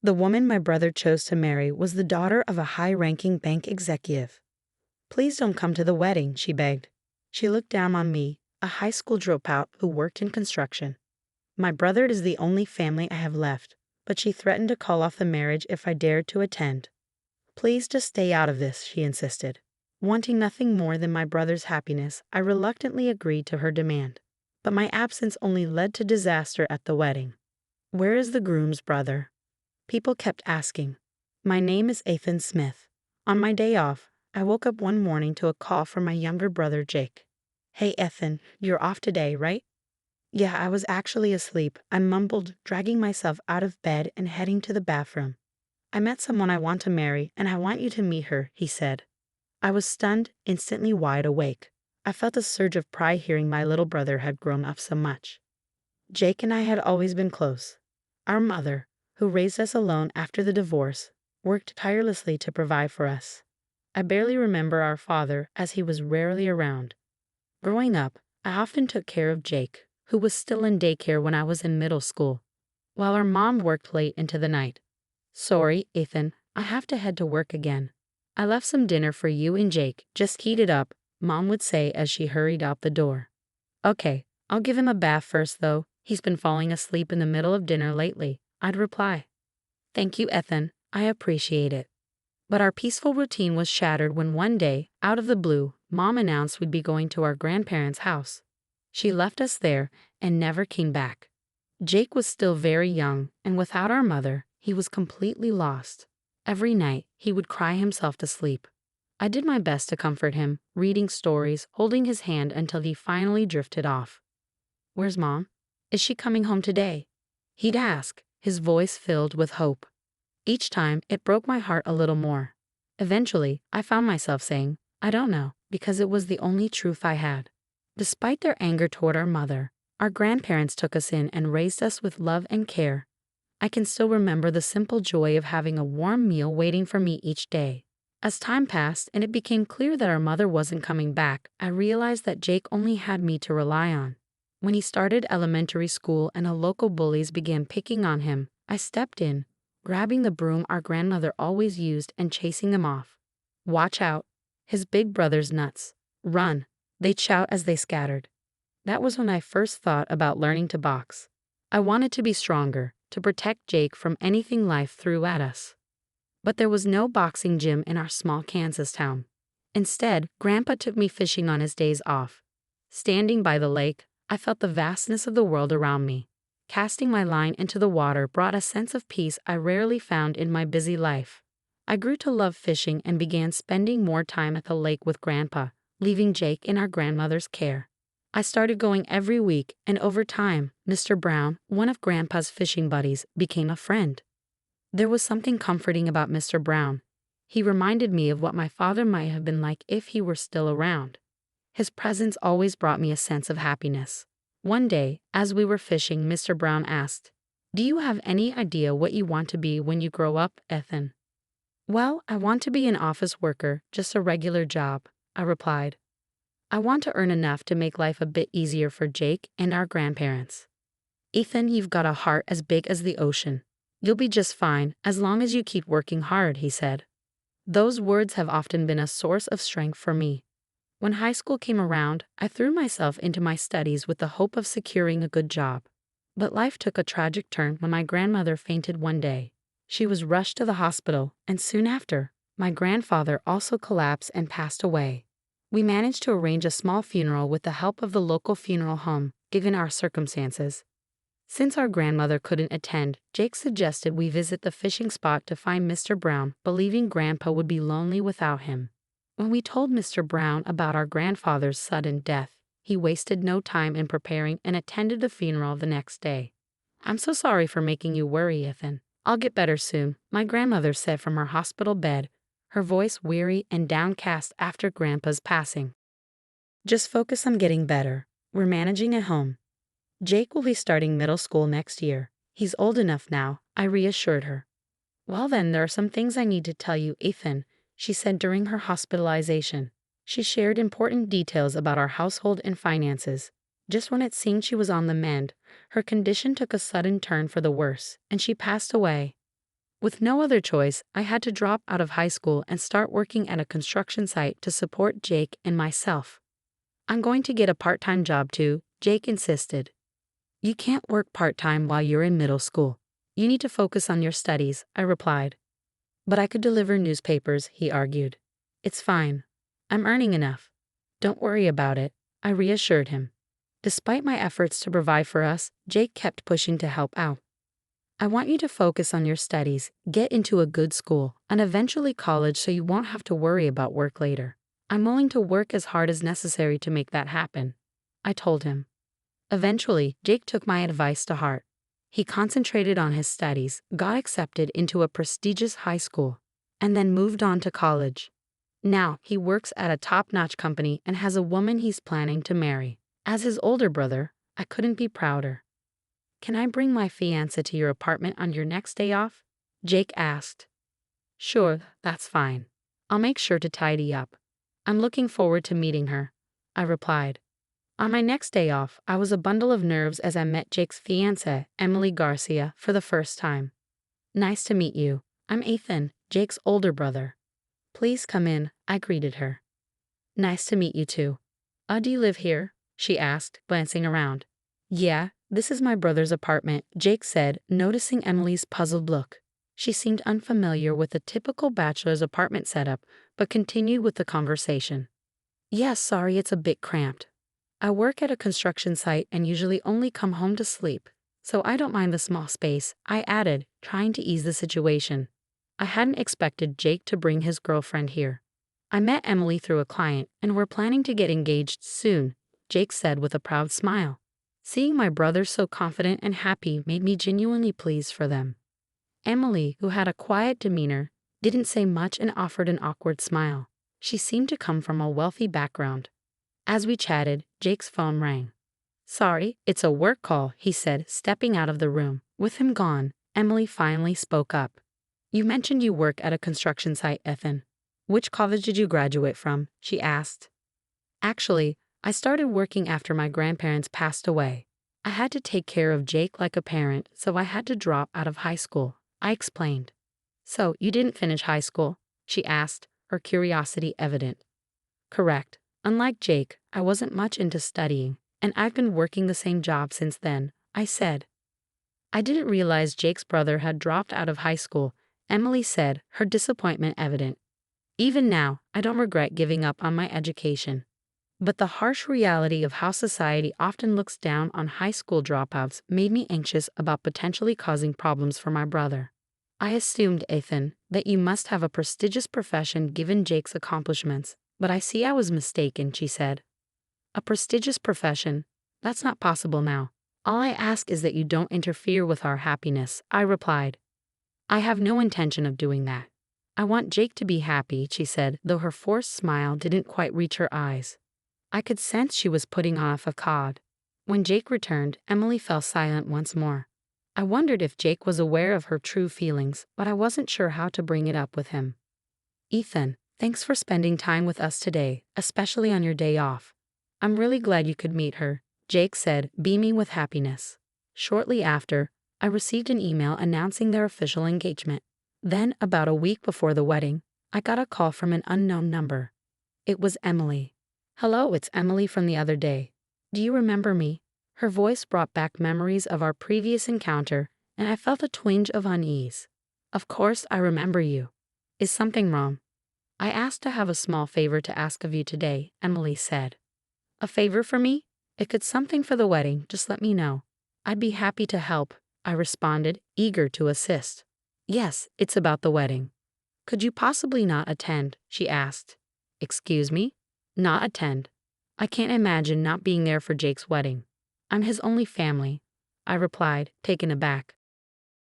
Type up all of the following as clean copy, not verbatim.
The woman my brother chose to marry was the daughter of a high-ranking bank executive. Please don't come to the wedding, she begged. She looked down on me, a high school dropout who worked in construction. My brother is the only family I have left, but she threatened to call off the marriage if I dared to attend. Please just stay out of this, she insisted. Wanting nothing more than my brother's happiness, I reluctantly agreed to her demand. But my absence only led to disaster at the wedding. Where is the groom's brother? People kept asking. My name is Ethan Smith. On my day off, I woke up one morning to a call from my younger brother Jake. Hey Ethan, you're off today, right? Yeah, I was actually asleep, I mumbled, dragging myself out of bed and heading to the bathroom. I met someone I want to marry, and I want you to meet her, he said. I was stunned, instantly wide awake. I felt a surge of pride hearing my little brother had grown up so much. Jake and I had always been close. Our mother, who raised us alone after the divorce, worked tirelessly to provide for us. I barely remember our father, as he was rarely around. Growing up, I often took care of Jake, who was still in daycare when I was in middle school, while our mom worked late into the night. Sorry, Ethan, I have to head to work again. I left some dinner for you and Jake, just heat it up, Mom would say as she hurried out the door. Okay, I'll give him a bath first though, he's been falling asleep in the middle of dinner lately, I'd reply. Thank you, Ethan, I appreciate it. But our peaceful routine was shattered when one day, out of the blue, Mom announced we'd be going to our grandparents' house. She left us there and never came back. Jake was still very young, and without our mother, he was completely lost. Every night, he would cry himself to sleep. I did my best to comfort him, reading stories, holding his hand until he finally drifted off. Where's Mom? Is she coming home today? He'd ask, his voice filled with hope. Each time, it broke my heart a little more. Eventually, I found myself saying, I don't know, because it was the only truth I had. Despite their anger toward our mother, our grandparents took us in and raised us with love and care. I can still remember the simple joy of having a warm meal waiting for me each day. As time passed and it became clear that our mother wasn't coming back, I realized that Jake only had me to rely on. When he started elementary school and the local bullies began picking on him, I stepped in, grabbing the broom our grandmother always used and chasing them off. Watch out, his big brother's nuts. Run, they'd shout as they scattered. That was when I first thought about learning to box. I wanted to be stronger, to protect Jake from anything life threw at us. But there was no boxing gym in our small Kansas town. Instead, Grandpa took me fishing on his days off. Standing by the lake, I felt the vastness of the world around me. Casting my line into the water brought a sense of peace I rarely found in my busy life. I grew to love fishing and began spending more time at the lake with Grandpa, leaving Jake in our grandmother's care. I started going every week, and over time, Mr. Brown, one of Grandpa's fishing buddies, became a friend. There was something comforting about Mr. Brown. He reminded me of what my father might have been like if he were still around. His presence always brought me a sense of happiness. One day, as we were fishing, Mr. Brown asked, Do you have any idea what you want to be when you grow up, Ethan? Well, I want to be an office worker, just a regular job, I replied. I want to earn enough to make life a bit easier for Jake and our grandparents. Ethan, you've got a heart as big as the ocean. You'll be just fine as long as you keep working hard, he said. Those words have often been a source of strength for me. When high school came around, I threw myself into my studies with the hope of securing a good job. But life took a tragic turn when my grandmother fainted one day. She was rushed to the hospital, and soon after, my grandfather also collapsed and passed away. We managed to arrange a small funeral with the help of the local funeral home, given our circumstances. Since our grandmother couldn't attend, Jake suggested we visit the fishing spot to find Mr. Brown, believing Grandpa would be lonely without him. When we told Mr. Brown about our grandfather's sudden death, he wasted no time in preparing and attended the funeral the next day. I'm so sorry for making you worry, Ethan. I'll get better soon, my grandmother said from her hospital bed, her voice weary and downcast after Grandpa's passing. Just focus on getting better. We're managing at home. Jake will be starting middle school next year. He's old enough now, I reassured her. Well then, there are some things I need to tell you, Ethan, she said during her hospitalization. She shared important details about our household and finances. Just when it seemed she was on the mend, her condition took a sudden turn for the worse, and she passed away. With no other choice, I had to drop out of high school and start working at a construction site to support Jake and myself. I'm going to get a part-time job too, Jake insisted. You can't work part-time while you're in middle school. You need to focus on your studies, I replied. But I could deliver newspapers, he argued. It's fine. I'm earning enough. Don't worry about it, I reassured him. Despite my efforts to provide for us, Jake kept pushing to help out. I want you to focus on your studies, get into a good school, and eventually college so you won't have to worry about work later. I'm willing to work as hard as necessary to make that happen, I told him. Eventually, Jake took my advice to heart. He concentrated on his studies, got accepted into a prestigious high school, and then moved on to college. Now, he works at a top-notch company and has a woman he's planning to marry. As his older brother, I couldn't be prouder. Can I bring my fiancé to your apartment on your next day off? Jake asked. Sure, that's fine. I'll make sure to tidy up. I'm looking forward to meeting her, I replied. On my next day off, I was a bundle of nerves as I met Jake's fiancée, Emily Garcia, for the first time. Nice to meet you. I'm Ethan, Jake's older brother. Please come in, I greeted her. Nice to meet you too. Do you live here? She asked, glancing around. Yeah, this is my brother's apartment, Jake said, noticing Emily's puzzled look. She seemed unfamiliar with the typical bachelor's apartment setup, but continued with the conversation. Yes, sorry, it's a bit cramped. I work at a construction site and usually only come home to sleep, so I don't mind the small space, I added, trying to ease the situation. I hadn't expected Jake to bring his girlfriend here. I met Emily through a client and we're planning to get engaged soon, Jake said with a proud smile. Seeing my brother so confident and happy made me genuinely pleased for them. Emily, who had a quiet demeanor, didn't say much and offered an awkward smile. She seemed to come from a wealthy background. As we chatted, Jake's phone rang. Sorry, it's a work call, he said, stepping out of the room. With him gone, Emily finally spoke up. You mentioned you work at a construction site, Ethan. Which college did you graduate from? She asked. Actually, I started working after my grandparents passed away. I had to take care of Jake like a parent, so I had to drop out of high school, I explained. So, you didn't finish high school? She asked, her curiosity evident. Correct. Unlike Jake, I wasn't much into studying, and I've been working the same job since then, I said. I didn't realize Jake's brother had dropped out of high school, Emily said, her disappointment evident. Even now, I don't regret giving up on my education. But the harsh reality of how society often looks down on high school dropouts made me anxious about potentially causing problems for my brother. I assumed, Ethan, that you must have a prestigious profession given Jake's accomplishments, but I see I was mistaken, she said. A prestigious profession? That's not possible now. All I ask is that you don't interfere with our happiness, I replied. I have no intention of doing that. I want Jake to be happy, she said, though her forced smile didn't quite reach her eyes. I could sense she was putting on a facade. When Jake returned, Emily fell silent once more. I wondered if Jake was aware of her true feelings, but I wasn't sure how to bring it up with him. Ethan, thanks for spending time with us today, especially on your day off. I'm really glad you could meet her, Jake said, beaming with happiness. Shortly after, I received an email announcing their official engagement. Then, about a week before the wedding, I got a call from an unknown number. It was Emily. Hello, it's Emily from the other day. Do you remember me? Her voice brought back memories of our previous encounter, and I felt a twinge of unease. Of course, I remember you. Is something wrong? I asked to have a small favor to ask of you today, Emily said. A favor for me? If it's something for the wedding, just let me know. I'd be happy to help, I responded, eager to assist. Yes, it's about the wedding. Could you possibly not attend? She asked. Excuse me? Not attend. I can't imagine not being there for Jake's wedding. I'm his only family, I replied, taken aback.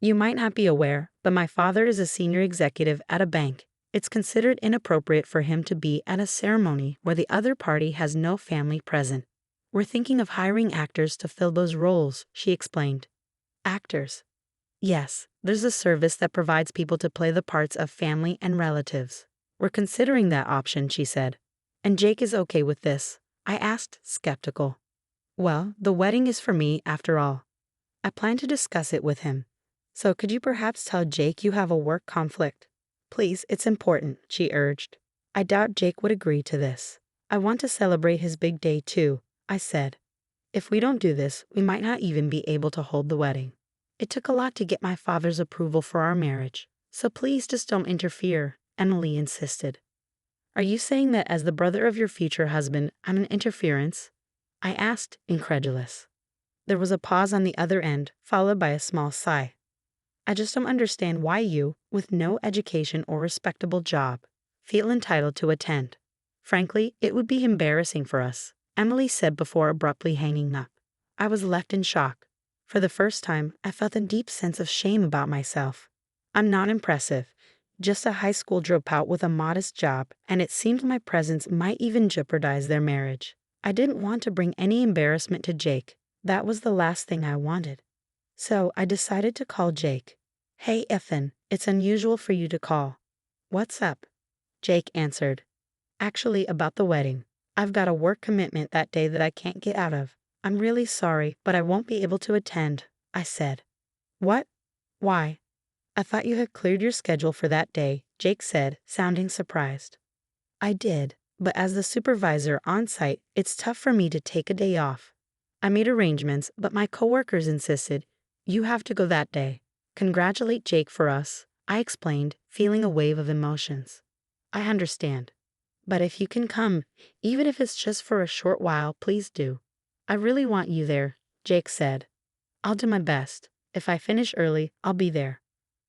You might not be aware, but my father is a senior executive at a bank. It's considered inappropriate for him to be at a ceremony where the other party has no family present. We're thinking of hiring actors to fill those roles, she explained. Actors? Yes, there's a service that provides people to play the parts of family and relatives. We're considering that option, she said. And Jake is okay with this? I asked, skeptical. Well, the wedding is for me after all. I plan to discuss it with him. So could you perhaps tell Jake you have a work conflict? Please, it's important, she urged. I doubt Jake would agree to this. I want to celebrate his big day too, I said. If we don't do this, we might not even be able to hold the wedding. It took a lot to get my father's approval for our marriage, so please just don't interfere, Emily insisted. Are you saying that as the brother of your future husband, I'm an interference? I asked, incredulous. There was a pause on the other end, followed by a small sigh. I just don't understand why you, with no education or respectable job, feel entitled to attend. Frankly, it would be embarrassing for us, Emily said before abruptly hanging up. I was left in shock. For the first time, I felt a deep sense of shame about myself. I'm not impressive, just a high school dropout with a modest job, and it seemed my presence might even jeopardize their marriage. I didn't want to bring any embarrassment to Jake. That was the last thing I wanted. So I decided to call Jake. Hey, Ethan, it's unusual for you to call. What's up? Jake answered. Actually, about the wedding. I've got a work commitment that day that I can't get out of. I'm really sorry, but I won't be able to attend, I said. What? Why? I thought you had cleared your schedule for that day, Jake said, sounding surprised. I did, but as the supervisor on site, it's tough for me to take a day off. I made arrangements, but my coworkers insisted, you have to go that day. Congratulate Jake for us, I explained, feeling a wave of emotions. I understand. But if you can come, even if it's just for a short while, please do. I really want you there, Jake said. I'll do my best. If I finish early, I'll be there.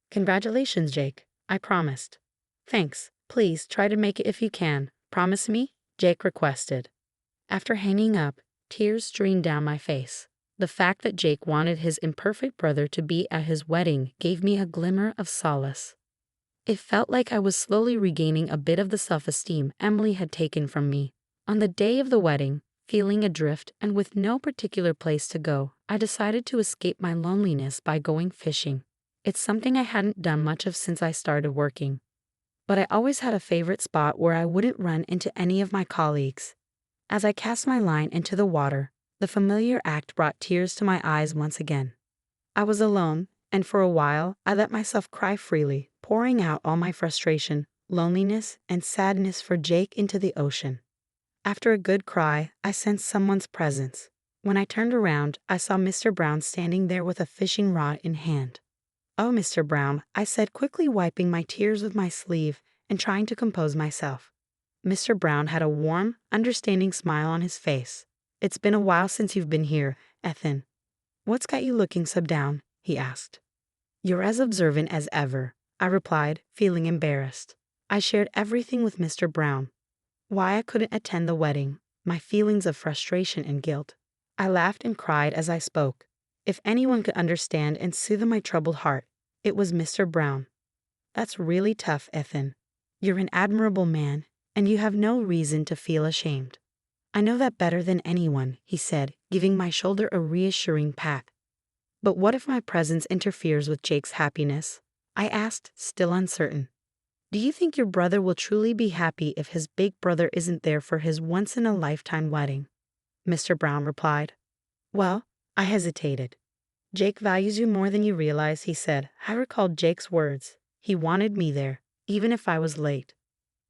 Congratulations, Jake, I promised. Thanks. Please try to make it if you can. Promise me? Jake requested. After hanging up, tears streamed down my face. The fact that Jake wanted his imperfect brother to be at his wedding gave me a glimmer of solace. It felt like I was slowly regaining a bit of the self-esteem Emily had taken from me. On the day of the wedding, feeling adrift and with no particular place to go, I decided to escape my loneliness by going fishing. It's something I hadn't done much of since I started working. But I always had a favorite spot where I wouldn't run into any of my colleagues. As I cast my line into the water, the familiar act brought tears to my eyes once again. I was alone, and for a while I let myself cry freely, pouring out all my frustration, loneliness, and sadness for Jake into the ocean. After a good cry, I sensed someone's presence. When I turned around, I saw Mr. Brown standing there with a fishing rod in hand. Oh, Mr. Brown, I said, quickly wiping my tears with my sleeve and trying to compose myself. Mr. Brown had a warm, understanding smile on his face. It's been a while since you've been here, Ethan. What's got you looking so down? He asked. You're as observant as ever, I replied, feeling embarrassed. I shared everything with Mr. Brown. Why I couldn't attend the wedding, my feelings of frustration and guilt. I laughed and cried as I spoke. If anyone could understand and soothe my troubled heart, it was Mr. Brown. That's really tough, Ethan. You're an admirable man, and you have no reason to feel ashamed. I know that better than anyone, he said, giving my shoulder a reassuring pat. But what if my presence interferes with Jake's happiness? I asked, still uncertain. Do you think your brother will truly be happy if his big brother isn't there for his once-in-a-lifetime wedding? Mr. Brown replied. Well, I hesitated. Jake values you more than you realize, he said. I recalled Jake's words. He wanted me there, even if I was late.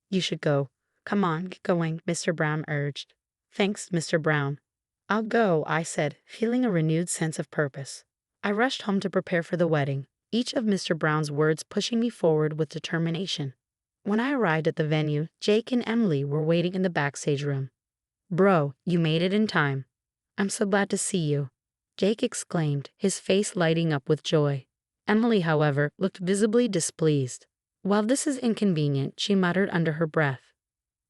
You should go. Come on, get going, Mr. Brown urged. Thanks, Mr. Brown. I'll go, I said, feeling a renewed sense of purpose. I rushed home to prepare for the wedding, each of Mr. Brown's words pushing me forward with determination. When I arrived at the venue, Jake and Emily were waiting in the backstage room. Bro, you made it in time. I'm so glad to see you, Jake exclaimed, his face lighting up with joy. Emily, however, looked visibly displeased. While this is inconvenient, she muttered under her breath.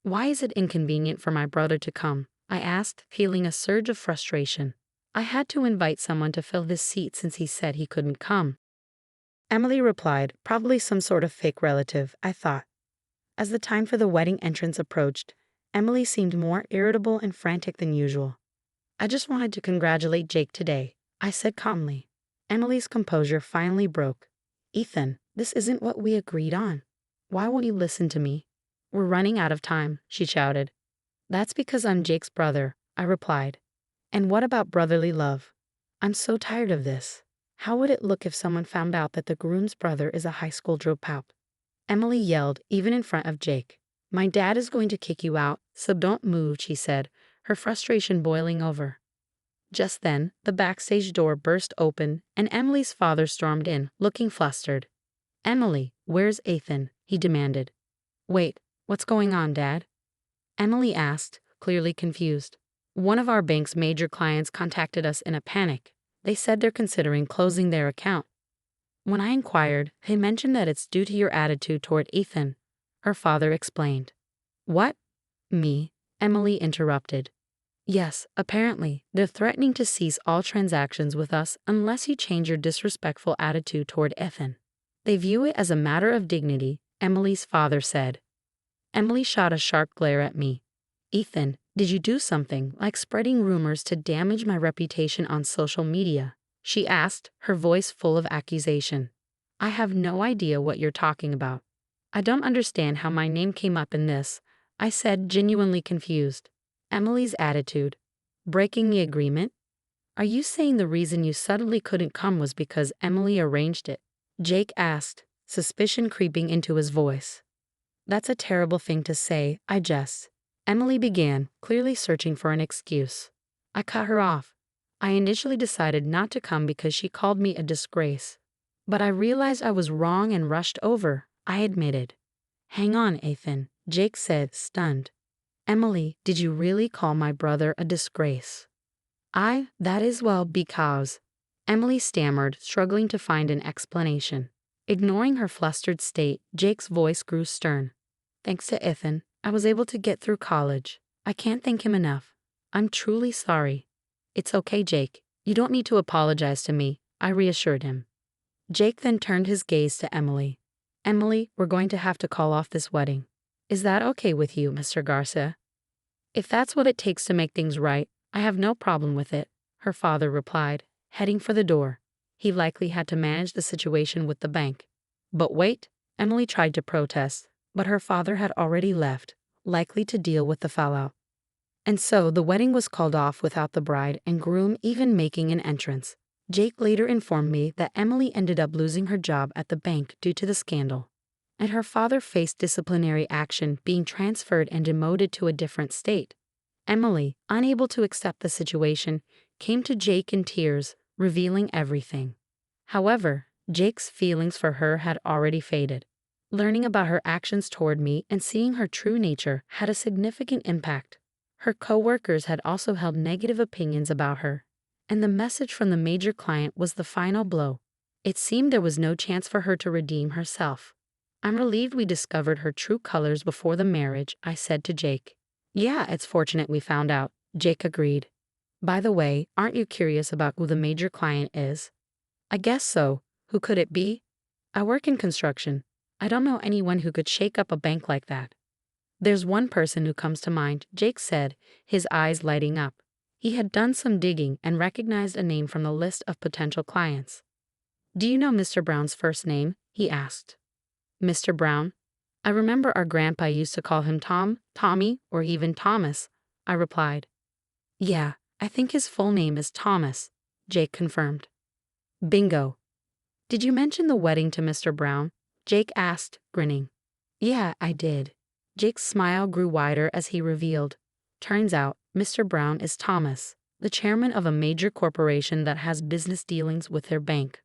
Why is it inconvenient for my brother to come? I asked, feeling a surge of frustration. I had to invite someone to fill his seat since he said he couldn't come. Emily replied, probably some sort of fake relative, I thought. As the time for the wedding entrance approached, Emily seemed more irritable and frantic than usual. I just wanted to congratulate Jake today, I said calmly. Emily's composure finally broke. Ethan, this isn't what we agreed on. Why won't you listen to me? We're running out of time, she shouted. That's because I'm Jake's brother, I replied. And what about brotherly love? I'm so tired of this. How would it look if someone found out that the groom's brother is a high school dropout? Emily yelled, even in front of Jake. My dad is going to kick you out, so don't move, she said, her frustration boiling over. Just then, the backstage door burst open, and Emily's father stormed in, looking flustered. Emily, where's Ethan? He demanded. Wait, what's going on, Dad? Emily asked, clearly confused. One of our bank's major clients contacted us in a panic. They said they're considering closing their account. When I inquired, they mentioned that it's due to your attitude toward Ethan, her father explained. What? Me? Emily interrupted. Yes, apparently, they're threatening to cease all transactions with us unless you change your disrespectful attitude toward Ethan. They view it as a matter of dignity, Emily's father said. Emily shot a sharp glare at me. Ethan, did you do something, like spreading rumors to damage my reputation on social media? She asked, her voice full of accusation. I have no idea what you're talking about. I don't understand how my name came up in this, I said, genuinely confused. Emily's attitude. Breaking the agreement? Are you saying the reason you suddenly couldn't come was because Emily arranged it? Jake asked, suspicion creeping into his voice. That's a terrible thing to say, I jest. Emily began, clearly searching for an excuse. I cut her off. I initially decided not to come because she called me a disgrace. But I realized I was wrong and rushed over, I admitted. Hang on, Ethan, Jake said, stunned. Emily, did you really call my brother a disgrace? That is well because. Emily stammered, struggling to find an explanation. Ignoring her flustered state, Jake's voice grew stern. Thanks to Ethan, I was able to get through college. I can't thank him enough. I'm truly sorry. It's okay, Jake. You don't need to apologize to me, I reassured him. Jake then turned his gaze to Emily. Emily, we're going to have to call off this wedding. Is that okay with you, Mr. Garcia? If that's what it takes to make things right, I have no problem with it, her father replied, heading for the door. He likely had to manage the situation with the bank. But wait, Emily tried to protest, but her father had already left, likely to deal with the fallout. And so the wedding was called off without the bride and groom even making an entrance. Jake later informed me that Emily ended up losing her job at the bank due to the scandal, and her father faced disciplinary action, being transferred and demoted to a different state. Emily, unable to accept the situation, came to Jake in tears, revealing everything. However, Jake's feelings for her had already faded. Learning about her actions toward me and seeing her true nature had a significant impact. Her co-workers had also held negative opinions about her, and the message from the major client was the final blow. It seemed there was no chance for her to redeem herself. I'm relieved we discovered her true colors before the marriage, I said to Jake. Yeah, it's fortunate we found out, Jake agreed. By the way, aren't you curious about who the major client is? I guess so. Who could it be? I work in construction. I don't know anyone who could shake up a bank like that. There's one person who comes to mind, Jake said, his eyes lighting up. He had done some digging and recognized a name from the list of potential clients. Do you know Mr. Brown's first name? He asked. Mr. Brown? I remember our grandpa used to call him Tom, Tommy, or even Thomas, I replied. Yeah, I think his full name is Thomas, Jake confirmed. Bingo. Did you mention the wedding to Mr. Brown? Jake asked, grinning. Yeah, I did. Jake's smile grew wider as he revealed. Turns out, Mr. Brown is Thomas, the chairman of a major corporation that has business dealings with their bank.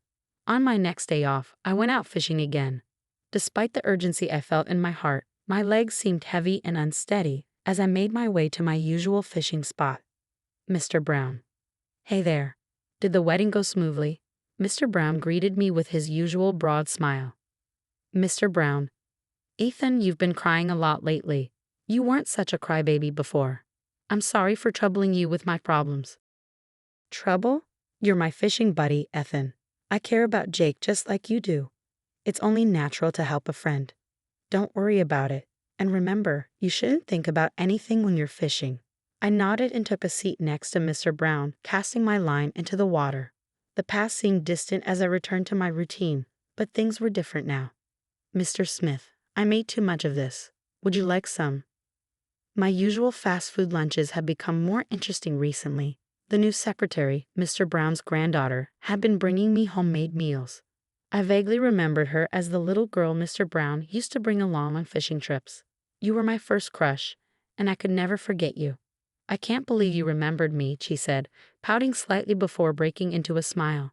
On my next day off, I went out fishing again. Despite the urgency I felt in my heart, my legs seemed heavy and unsteady as I made my way to my usual fishing spot. Mr. Brown. Hey there. Did the wedding go smoothly? Mr. Brown greeted me with his usual broad smile. Mr. Brown. Ethan, you've been crying a lot lately. You weren't such a crybaby before. I'm sorry for troubling you with my problems. Trouble? You're my fishing buddy, Ethan. I care about Jake just like you do. It's only natural to help a friend. Don't worry about it. And remember, you shouldn't think about anything when you're fishing. I nodded and took a seat next to Mr. Brown, casting my line into the water. The past seemed distant as I returned to my routine, but things were different now. Mr. Smith, I made too much of this. Would you like some? My usual fast food lunches have become more interesting recently. The new secretary, Mr. Brown's granddaughter, had been bringing me homemade meals. I vaguely remembered her as the little girl Mr. Brown used to bring along on fishing trips. You were my first crush, and I could never forget you. I can't believe you remembered me, she said, pouting slightly before breaking into a smile.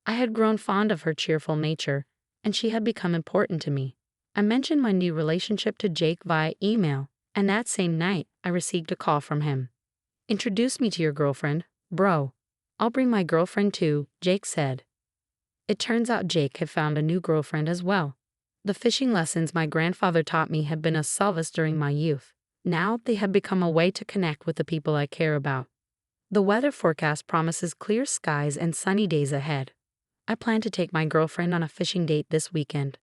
I had grown fond of her cheerful nature, and she had become important to me. I mentioned my new relationship to Jake via email, and that same night, I received a call from him. Introduce me to your girlfriend, bro. I'll bring my girlfriend too, Jake said. It turns out Jake had found a new girlfriend as well. The fishing lessons my grandfather taught me had been a solace during my youth. Now they had become a way to connect with the people I care about. The weather forecast promises clear skies and sunny days ahead. I plan to take my girlfriend on a fishing date this weekend.